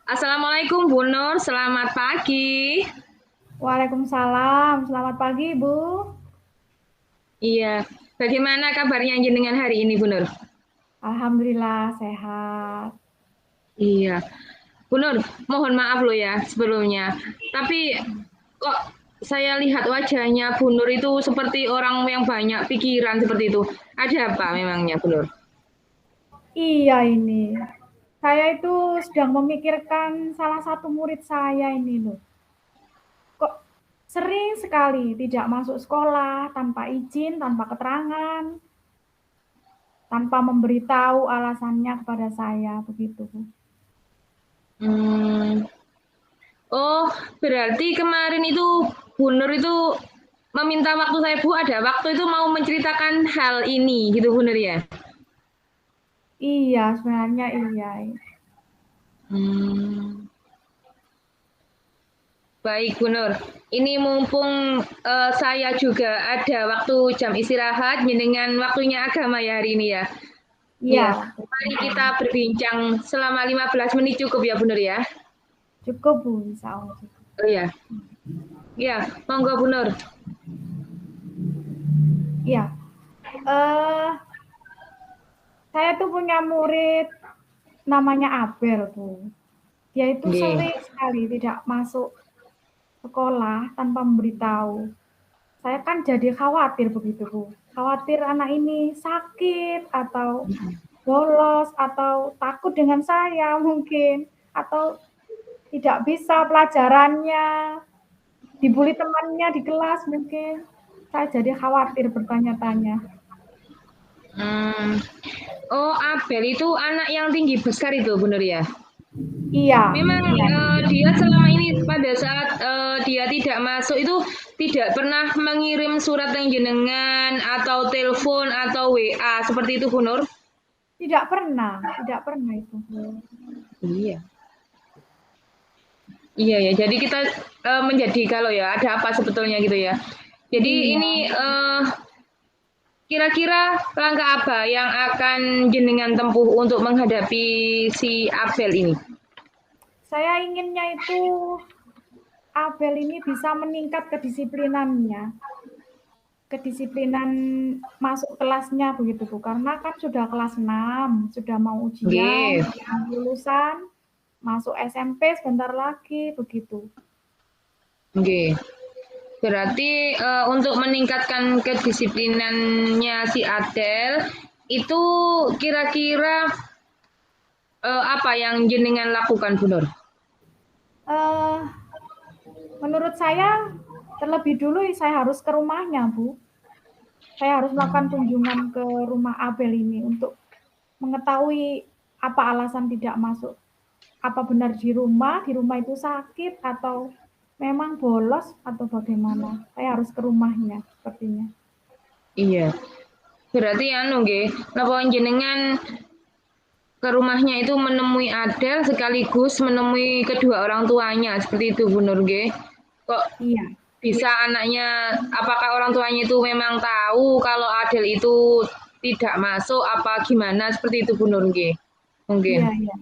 Assalamualaikum Bu Nur, selamat pagi. Waalaikumsalam, selamat pagi Ibu. Iya, bagaimana kabarnya jenengan hari ini Bu Nur? Alhamdulillah sehat. Iya, Bu Nur, mohon maaf loh ya sebelumnya. Tapi kok saya lihat wajahnya Bu Nur itu seperti orang yang banyak pikiran seperti itu. Ada apa memangnya Bu Nur? Iya ini, saya itu sedang memikirkan salah satu murid saya ini loh. Kok sering sekali tidak masuk sekolah tanpa izin, tanpa keterangan, tanpa memberitahu alasannya kepada saya begitu. Hmm, oh, berarti kemarin itu Bu Nur itu meminta waktu saya Bu, ada waktu itu mau menceritakan hal ini gitu Bu Nur ya? Iya, sebenarnya iya. Hmm. Baik, Bu Nur. Ini mumpung saya juga ada waktu jam istirahat, dengan waktunya agama ya hari ini ya. Iya, Iya, mari kita berbincang selama 15 menit cukup ya, Bu Nur ya. cukup Bu, insya Allah cukup. Oh iya, iya, monggo Bu Nur. Iya, eh, saya tuh punya murid namanya Abel Bu. Dia itu Nggih. sering sekali tidak masuk sekolah tanpa memberitahu. Saya kan jadi khawatir begitu, Bu. Khawatir anak ini sakit atau bolos atau takut dengan saya mungkin atau tidak bisa pelajarannya, dibully temannya di kelas mungkin. Saya jadi khawatir bertanya-tanya. Hmm. Oh, Abel itu anak yang tinggi besar itu, Bu Nur ya. Iya, Memang iya. dia selama ini pada saat dia tidak masuk itu tidak pernah mengirim surat yang jenengan atau telepon atau WA seperti itu Bu Nur? Tidak pernah itu. Iya. Iya ya. Jadi kita menjadi kalau ya ada apa sebetulnya gitu ya. Jadi Iya. ini kira-kira langkah apa yang akan jenengan tempuh untuk menghadapi si Abel ini? Saya inginnya itu Abel ini bisa meningkat kedisiplinannya, kedisiplinan masuk kelasnya begitu Bu. Karena kan sudah kelas 6, sudah mau ujian, Nggih. sudah mau lulusan, masuk SMP sebentar lagi begitu. Nggih. Berarti untuk meningkatkan kedisiplinannya si Adel itu kira-kira apa yang jenengan lakukan, Bu Nur? Eh, menurut saya terlebih dulu saya harus ke rumahnya Bu. Saya harus melakukan kunjungan ke rumah Abel ini untuk mengetahui apa alasan tidak masuk. Apa benar di rumah itu sakit atau memang bolos atau bagaimana? Saya harus ke rumahnya sepertinya. Iya. Berarti anu nggih, napa jenengan ke rumahnya itu menemui Adel sekaligus menemui kedua orang tuanya seperti itu Bu Nur nggih. Kok Iya, bisa anaknya apakah orang tuanya itu memang tahu kalau Adel itu tidak masuk apa gimana seperti itu Bu Nur nggih. Mungkin. iya, iya.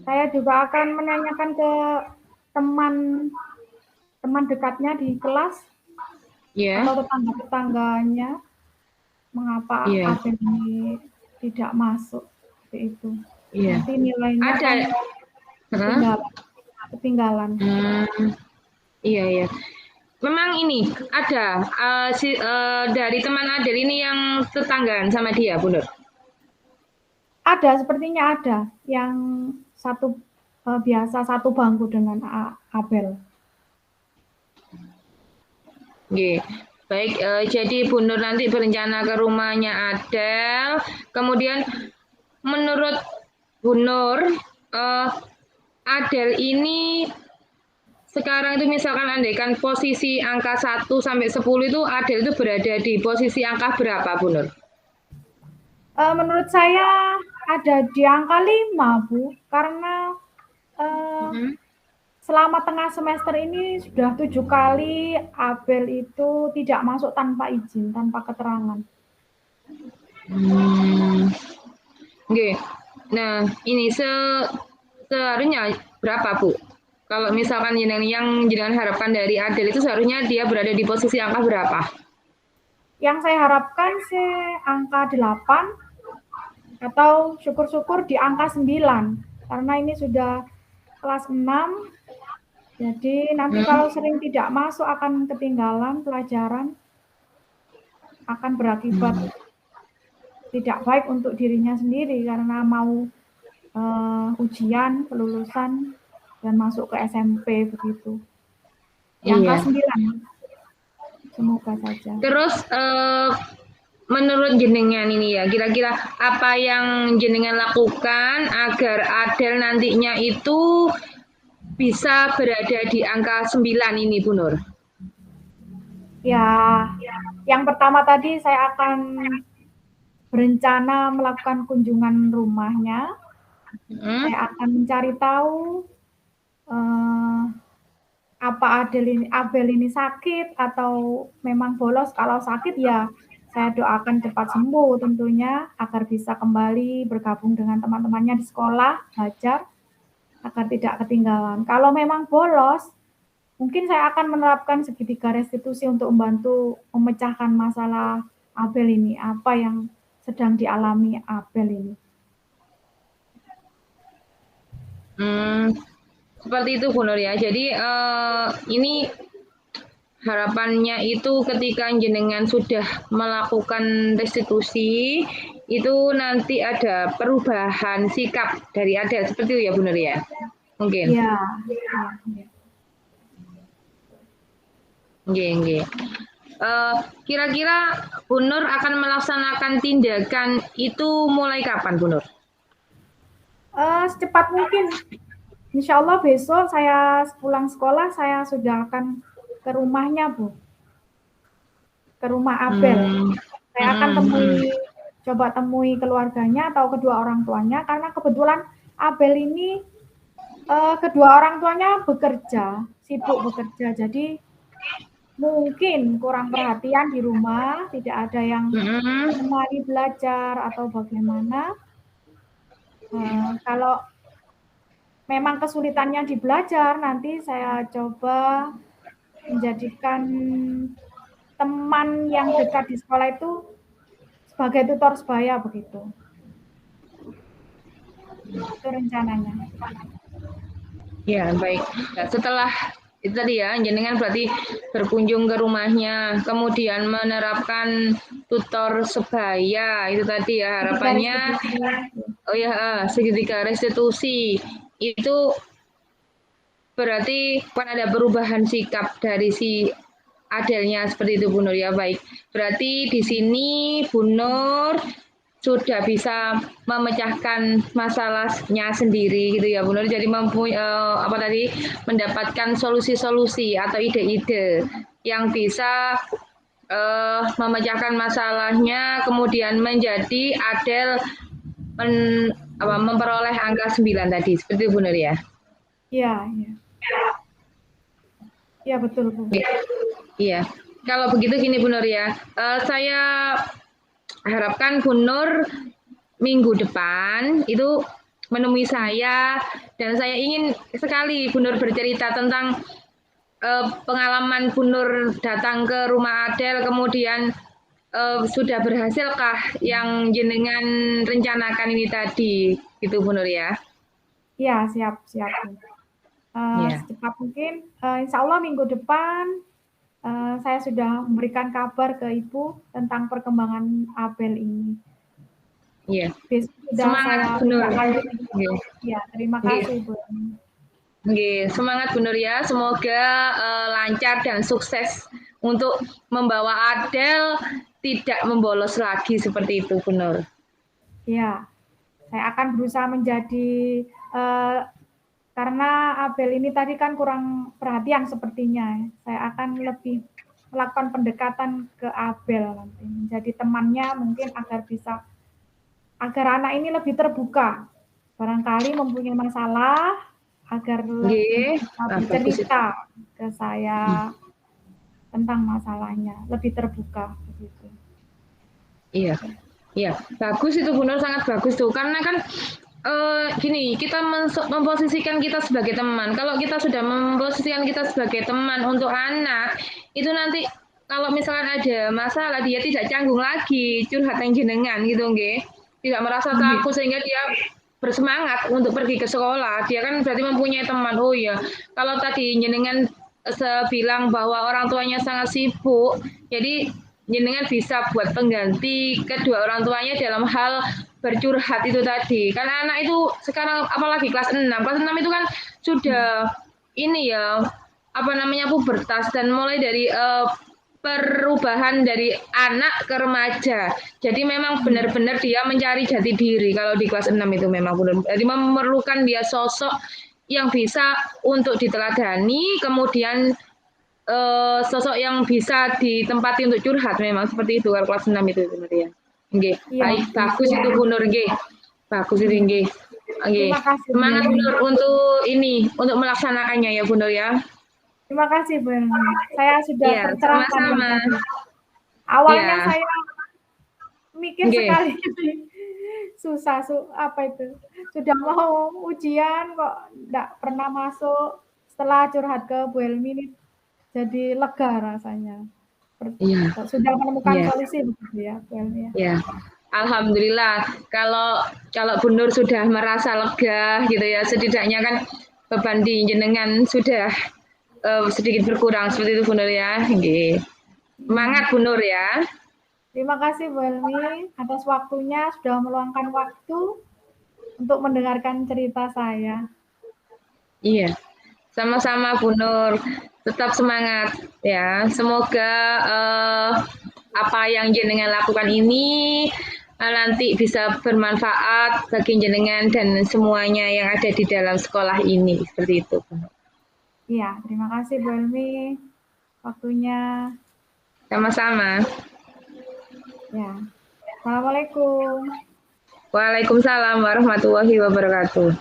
Saya juga akan menanyakan ke teman teman dekatnya di kelas Ya. atau tetangga-tetangganya mengapa Iya. Abel ini tidak masuk seperti itu. Iya. Nanti nilainya Ada. kan Heeh. ketinggalan. Ketinggalan. Hmm, iya ya. Memang ini ada dari teman Adel ini yang tetanggaan sama dia, Bu Nur. Ada, sepertinya ada yang satu biasa satu bangku dengan Abel. Oke. Baik, jadi Bu Nur nanti berencana ke rumahnya Adel. Kemudian menurut Bu Nur, Adel ini sekarang itu misalkan andaikan posisi angka 1 sampai 10 itu Adel itu berada di posisi angka berapa, Bu Nur? Menurut saya ada di angka 5 Bu, karena uh, Mhm. selama tengah semester ini sudah 7 kali Abel itu tidak masuk tanpa izin, tanpa keterangan. Hmm. Oke. Nah, ini seharusnya berapa, Bu? Kalau misalkan yang jenengan harapkan dari Adel itu seharusnya dia berada di posisi angka berapa? Yang saya harapkan sih angka 8 atau syukur-syukur di angka 9. Karena ini sudah kelas 6. Jadi nanti kalau sering tidak masuk akan ketinggalan pelajaran, akan berakibat tidak baik untuk dirinya sendiri karena mau ujian, kelulusan, dan masuk ke SMP begitu. Yang Iya. kelas 9. Semoga saja. Terus menurut jenengan ini ya, kira-kira apa yang jenengan lakukan agar Adel nantinya itu bisa berada di angka 9 ini, Bu Nur? Ya, yang pertama tadi saya akan berencana melakukan kunjungan rumahnya. Saya akan mencari tahu apa Abel ini sakit atau memang bolos. Kalau sakit ya saya doakan cepat sembuh tentunya agar bisa kembali bergabung dengan teman-temannya di sekolah, belajar agar tidak ketinggalan. Kalau memang bolos, mungkin saya akan menerapkan segitiga restitusi untuk membantu memecahkan masalah Abel ini, apa yang sedang dialami Abel ini. Seperti itu, Bu Nur ya. Jadi ini harapannya itu ketika jenengan sudah melakukan restitusi, itu nanti ada perubahan sikap dari Adel. Seperti itu ya, Bu Nur ya? Mungkin. Iya. Oke. Kira-kira Bu Nur akan melaksanakan tindakan itu mulai kapan, Bu Nur? Secepat mungkin. Insya Allah besok saya pulang sekolah saya sudah akan ke rumahnya, Bu. Ke rumah Abel. Saya akan coba temui keluarganya atau kedua orang tuanya karena kebetulan Abel ini kedua orang tuanya bekerja, sibuk bekerja. Jadi mungkin kurang perhatian di rumah, tidak ada yang menemani belajar atau bagaimana. Kalau memang kesulitannya di belajar, nanti saya coba menjadikan teman yang dekat di sekolah itu sebagai tutor sebaya begitu. Itu rencananya. Ya, baik. Nah, setelah itu tadi ya, jenengan berarti berkunjung ke rumahnya, kemudian menerapkan tutor sebaya, itu tadi ya harapannya. Oh ya, segitiga restitusi. Itu berarti kan ada perubahan sikap dari si Adelnya seperti itu, Bu Nur ya. Baik. Berarti di sini Bu Nur sudah bisa memecahkan masalahnya sendiri gitu ya, Bu Nur. Jadi mendapatkan solusi-solusi atau ide-ide yang bisa memecahkan masalahnya, kemudian menjadi Adel memperoleh angka 9 tadi. Seperti itu, Bu Nur ya. Iya. Iya betul, Bu. Iya. Kalau begitu gini, Bu Nur ya. Saya harapkan Bu Nur minggu depan itu menemui saya dan saya ingin sekali Bu Nur bercerita tentang pengalaman Bu Nur datang ke rumah Adel, kemudian sudah berhasilkah yang jenengan rencanakan ini tadi, gitu Bu Nur ya? Iya, siap. Secepat mungkin, insya Allah minggu depan saya sudah memberikan kabar ke Ibu tentang perkembangan Abel ini. Iya. Semangat Bu Nur. Iya, terima kasih Bu. Semangat Bu Nur ya. Semoga lancar dan sukses untuk membawa Adel tidak membolos lagi seperti itu, Bu Nur. Iya, saya akan berusaha menjadi karena Abel ini tadi kan kurang perhatian sepertinya. Saya akan lebih melakukan pendekatan ke Abel nanti, menjadi temannya mungkin agar anak ini lebih terbuka. Barangkali mempunyai masalah agar lebih bercerita ke saya tentang masalahnya, lebih terbuka begitu. Iya. Bagus itu Bu Nur, sangat bagus tuh. Karena kan gini, kita memposisikan kita sebagai teman. Kalau kita sudah memposisikan kita sebagai teman untuk anak, itu nanti kalau misalkan ada masalah, dia tidak canggung lagi curhat yang jenengan gitu, nggih. Tidak merasa Nggih. takut sehingga dia bersemangat untuk pergi ke sekolah. Dia kan berarti mempunyai teman. Oh iya, kalau tadi jenengan bilang bahwa orang tuanya sangat sibuk, jadi jenengan bisa buat pengganti kedua orang tuanya dalam hal bercurhat itu tadi. Karena anak itu sekarang apalagi kelas 6. Kelas 6 itu kan sudah ini ya, apa namanya, pubertas dan mulai dari perubahan dari anak ke remaja. Jadi memang benar-benar dia mencari jati diri kalau di kelas 6 itu memang benar. Jadi memerlukan dia sosok yang bisa untuk diteladani, kemudian sosok yang bisa ditempati untuk curhat memang seperti itu kalau kelas 6 itu sebenarnya. Nggih. Iya. Baik, bagus itu Bu Nur nggih. Bagus itu Iya. nggih. Nggih. Terima kasih Bu Semangat Bu Helmi. Nur untuk ini, untuk melaksanakannya ya Bu Nur ya. Terima kasih Bu Helmi. Saya sudah Iya, tercerahkan sama-sama. tadi. Awalnya Iya. saya mikir Nggih. sekali susah apa itu. Sudah mau ujian kok enggak pernah masuk. Setelah curhat ke Bu Helmi ini jadi lega rasanya. Iya. Sudah menemukan Iya. solusi begitu ya Bu Helmi ya. Ya, alhamdulillah. Kalau Bu Nur sudah merasa lega gitu ya, setidaknya kan beban di jenengan sudah sedikit berkurang seperti itu Bu Nur ya. Nggih. Semangat Bu Nur ya. Terima kasih Bu Helmi atas waktunya, sudah meluangkan waktu untuk mendengarkan cerita saya. Iya. Sama-sama Bu Nur. Tetap semangat ya. Semoga apa yang jenengan lakukan ini nanti bisa bermanfaat bagi jenengan dan semuanya yang ada di dalam sekolah ini. Seperti itu. Iya, terima kasih Bu Helmi waktunya. Sama-sama. Ya. Assalamualaikum. Waalaikumsalam warahmatullahi wabarakatuh.